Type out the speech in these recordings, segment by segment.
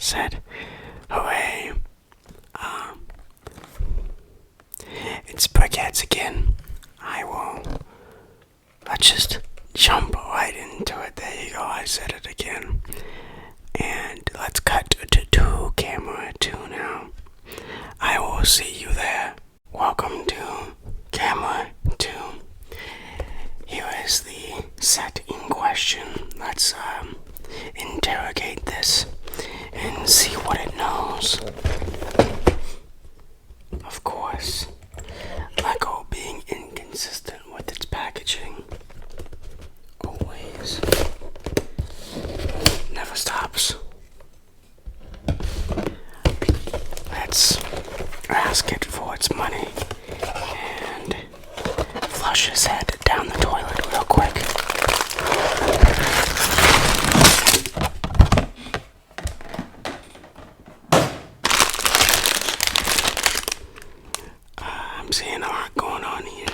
said, hooray. It's Brickheads again. Let's just jump right into it. There you go, I said it again. And let's cut to camera 2 now. I will see you there. Welcome to camera 2. Here is the set in question. Let's interrogate this and see what it knows. Of course, Lego being inconsistent with its packaging always never stops. Let's ask it for its money and flush his head down the toilet real quick. I'm seeing a lot going on here.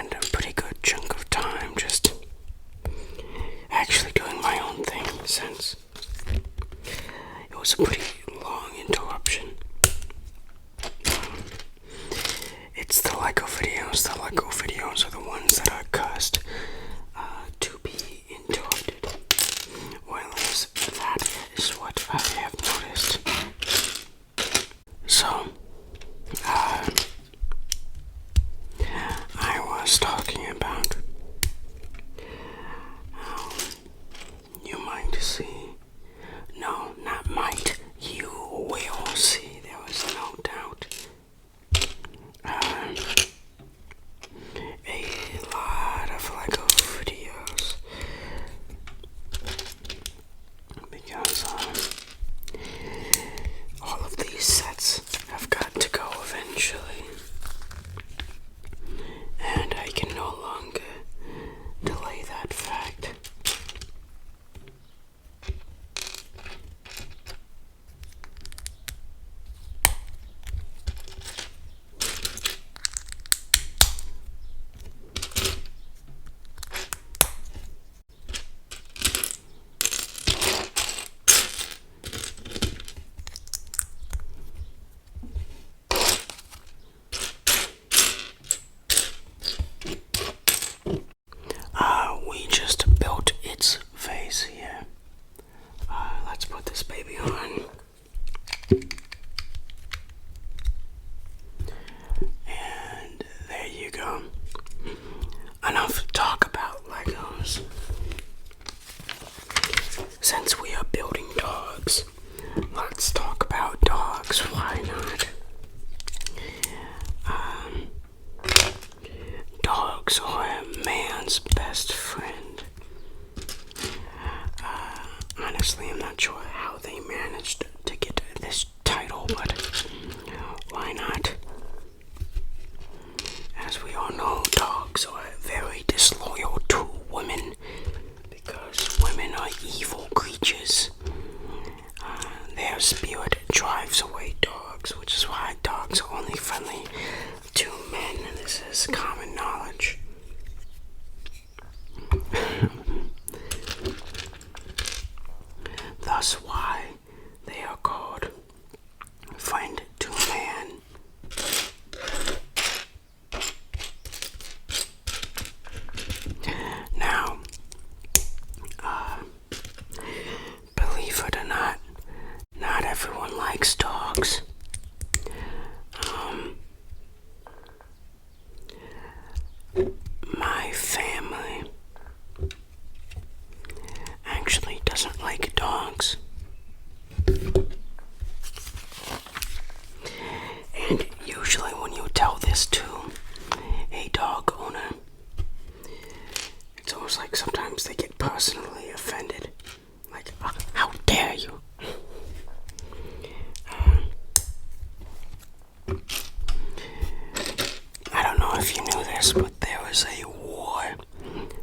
spend a pretty good chunk of time just actually doing my own thing since it was a pretty long interruption. It's the Lego videos. The Lego videos are the ones that are cursed to be interrupted. Well, that is what I have noticed. So, I was talking about how you might see. No, not might. You will see. There is no doubt. A lot of Lego videos because all of these sets have got to go eventually, and I can no longer delay that fact. We just built its face here. Let's put this baby on. And there you go. Enough talk about Legos. Since we are building dogs, let's talk about dogs. Why not? Dogs are a man's best friend. Honestly, I'm not sure how they managed to get this title, but why not? As we all know, dogs are very disloyal to women because women are evil creatures. Their spirit drives away dogs, which is why dogs are only friendly to men. This is common knowledge. Thus why they are called friend to man. Now, believe it or not, not everyone likes dogs. My family actually doesn't like dogs. And usually when you tell this to a dog owner, it's almost like sometimes they get personally offended. Like, how dare you? I don't know if you knew this, but there is a war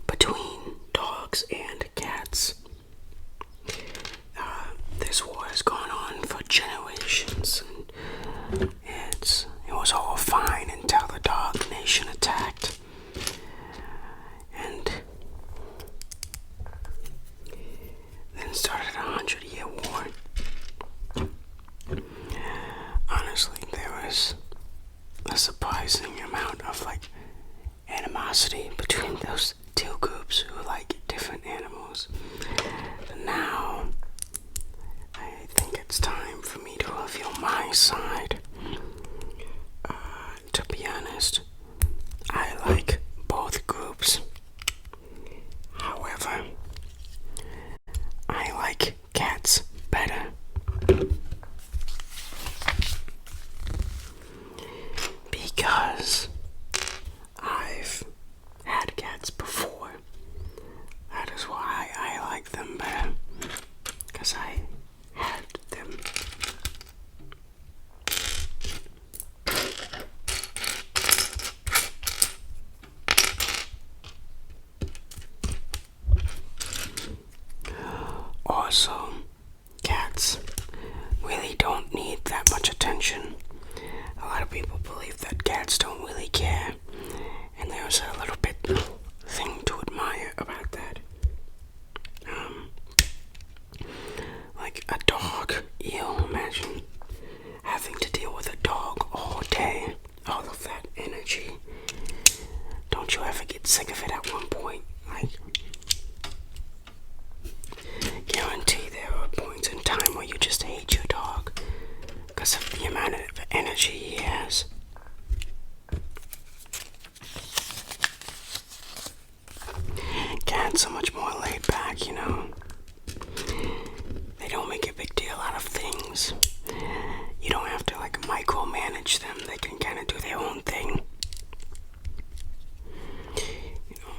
between dogs and cats. This war has gone on for generations, and it was all fine until the dog nation attacked. And then started a 100-year war. Honestly, there was a surprising amount of animosity between those two groups who like different animals. But now I think it's time for me to reveal my side. To be honest, I like both groups. However, I like cats better. Because I've had cats before. That is why I like them better. Because I had them. sick of it at one point. Like, guarantee there are points in time where you just hate your dog because of the amount of energy he has. Cats are much more laid back, you know. They don't make a big deal out of things. You don't have to like micromanage them. They can kind of do their own thing. You know.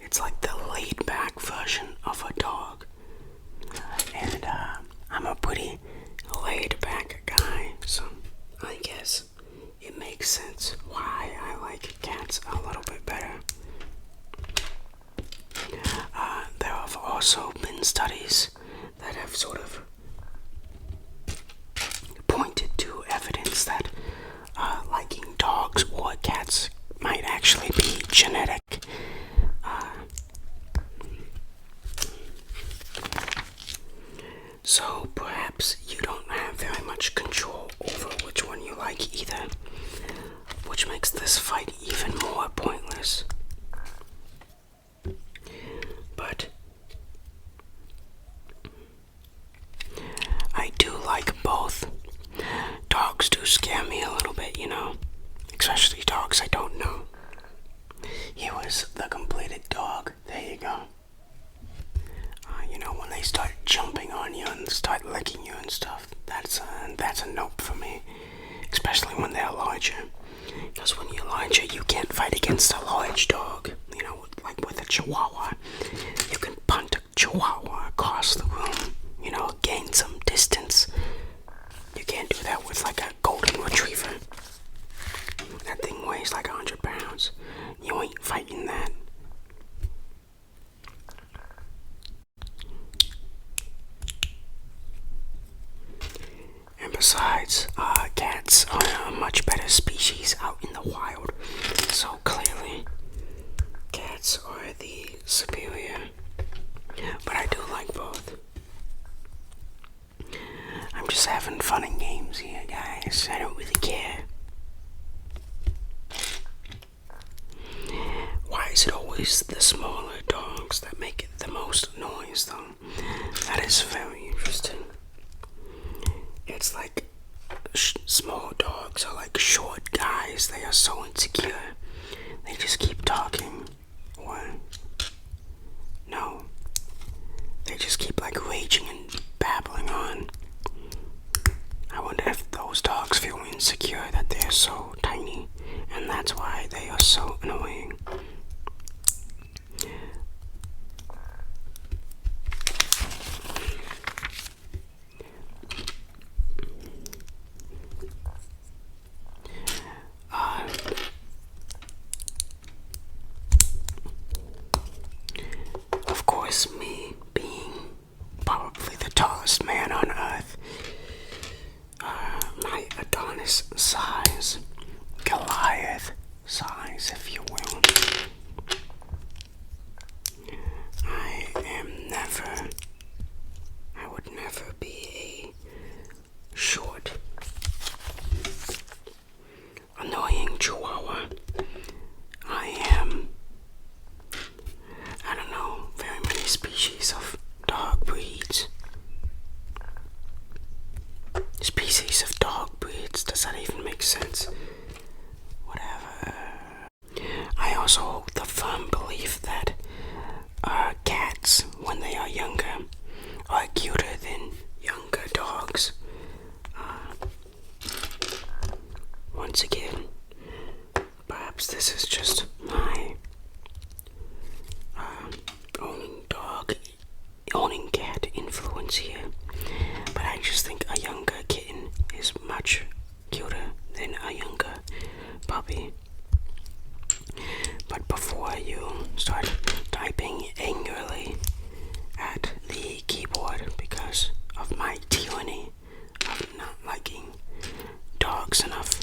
It's like the laid back version of a dog. And I'm a pretty laid back guy, so I guess it makes sense why I like cats a little bit better. There have also been studies that have sort of pointed to evidence that liking dogs or cats might actually be genetic. So perhaps you don't have very much control over which one you like either, which makes this fight even more pointless. But I do like both. Dogs do scare me a little bit, you know, especially dogs I don't know. Here was the completed dog. There you go. You know, when they start jumping on you and start licking you and stuff, that's a nope for me. Especially when they're larger. Because when you're larger, you can't fight against a large dog. You know, like with a Chihuahua. You can punt a Chihuahua across the room. You know, gain some distance. You can't do that with like a golden retriever. That thing weighs like 100 pounds. You ain't fighting that. And besides, cats are a much better species out in the wild. So clearly, cats are the superior. But I do like both. I'm just having fun and games here, guys. I don't really care. Why is it always the smaller dogs that make the most noise, though? That is very interesting. It's like small dogs are like short guys. They are so insecure. They just keep talking. Or no, they just keep like raging and babbling on. I wonder if those dogs feel insecure that they're so tiny, and that's why they are so annoying. Of course, me being probably the tallest man on earth, my Adonis size, Goliath size, if you will, I would never be a short, annoying Chihuahua. I don't know very many species of dog breeds. Does that even make sense? Whatever. I also hold the firm belief that cats, when they are younger, are cuter than younger dogs. Once again, perhaps this is just my owning cat influence here, but I just think a younger kitten is much cuter than a younger puppy. But before you start typing angrily at the keyboard because of my tyranny of not liking dogs enough,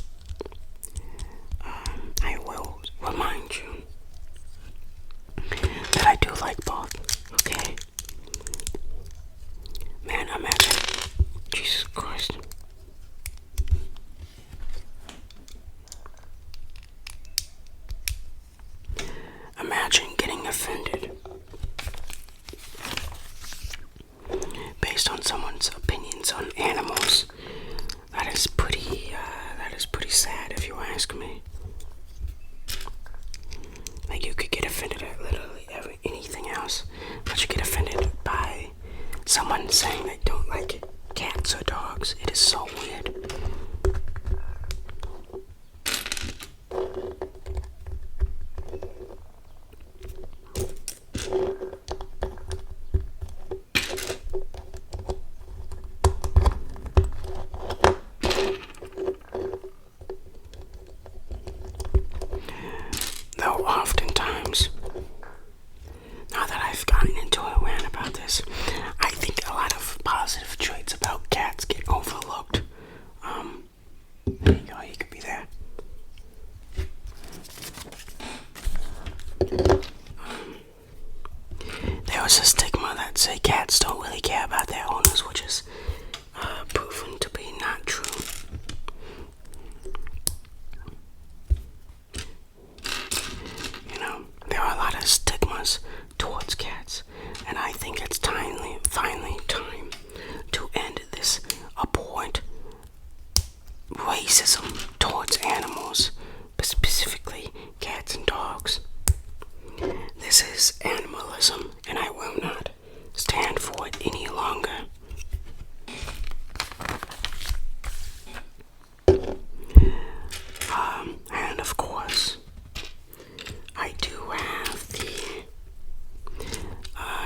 There was a stigma that say cats don't really care about their owners, which is proven to be not true. You know, there are a lot of stigmas towards cats, and I think it's finally time to end this abhorrent racism towards animals, but specifically cats and dogs. This is animalism, and I will not stand for it any longer. And of course, I do have the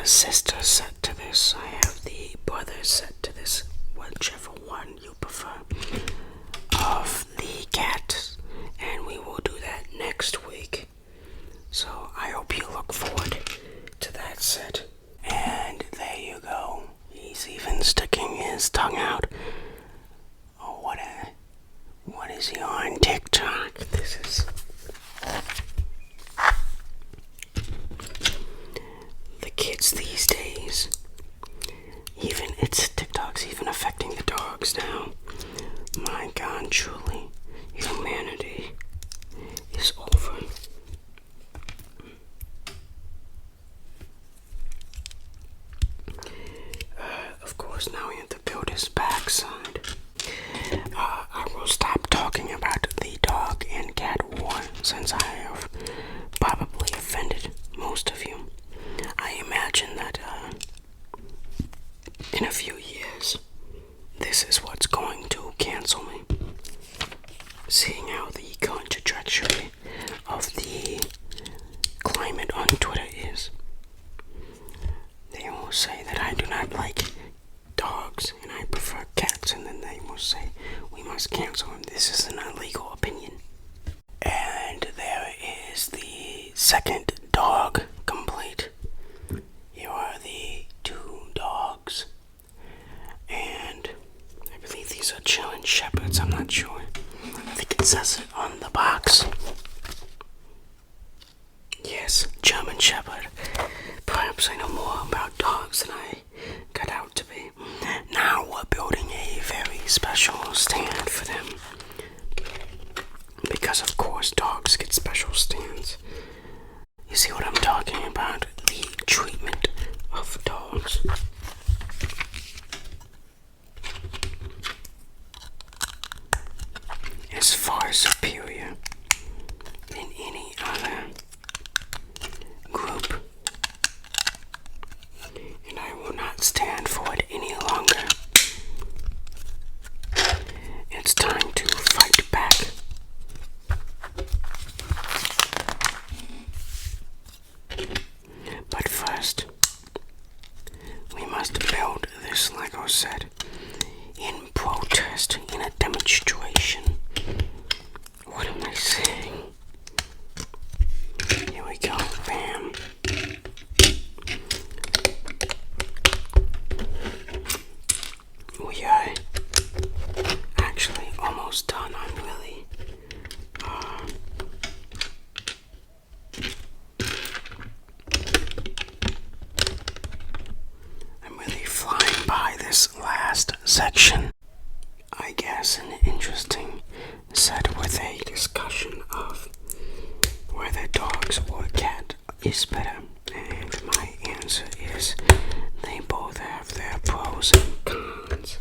sister set to this. I have the brother set to this, whichever one you prefer, of the cat, and we will do that next week. So I hope you look forward to that set. And there you go. He's even sticking his tongue out. Oh, what is he on TikTok? This is the kids these days. Even TikTok's even affecting the dogs now. My God, truly, humanity is over. Of course, now we have to build his backside. I will stop talking about the dog and cat war since I have probably offended most of you. I imagine that in a few years, this is what's going to cancel me. Seeing how the current trajectory of the climate on Twitter is. They will say that I do not like dogs and I prefer cats, and then they will say we must cancel him. This is an illegal opinion. And there is the second dog complete. Here are the two dogs, and I believe these are German Shepherds. I'm not sure. I think it says it on the box. Yes, German Shepherd. Perhaps I know more about dogs than I cut out to be. Now we're building a very special stand for them. Because of course dogs get special stands. You see what I'm talking about? The treatment of dogs. Is far superior than any other group. And I will not stand for it any longer. It's time to fight back. But first, we must build this Lego set in protest, in a demonstration. What am I saying? Here we go, bam. We are actually almost done. I'm really flying by this last section. I guess an interesting set with a discussion of whether dogs or cat is better. And my answer is they both have their pros and cons.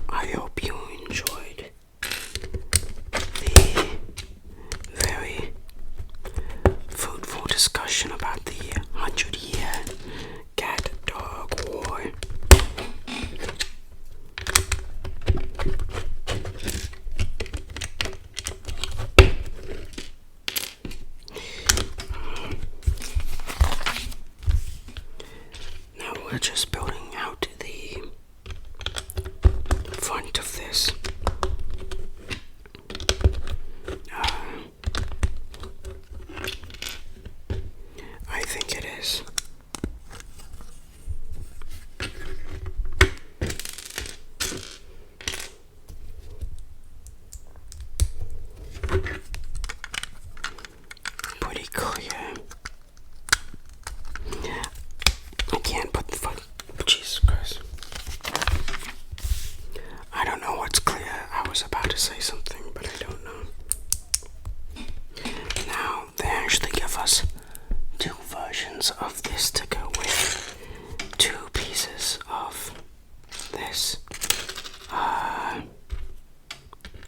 I hope you enjoyed the very fruitful discussion about the 100-year cat-dog war. Now we're just building out the front of this. I think it is. can't put the fuck. Jesus Christ. I don't know what's clear. I was about to say something, but I don't know. Now, they actually give us two versions of this to go with two pieces of this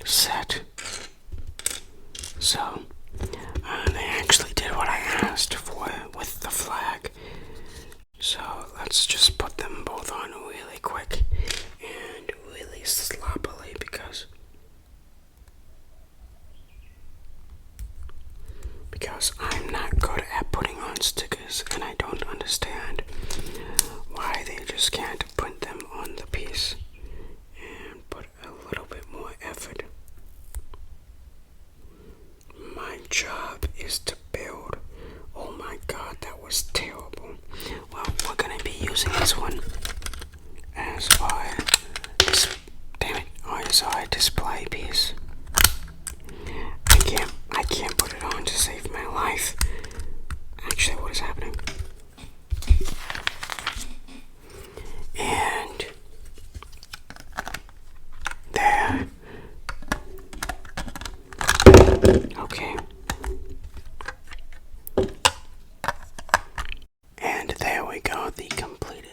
set. So, they actually did what I asked for with the flag. So, let's just put them both on really quick and really sloppily because I'm not good at putting on stickers and I don't understand why they just can't print them on the piece and put a little bit more effort. My job is to build. Oh my god, that was terrible. Well, we're gonna be using this one as our display piece. I can't put it on to save my life. Actually, what is happening? And there. Okay. And there we go, the completed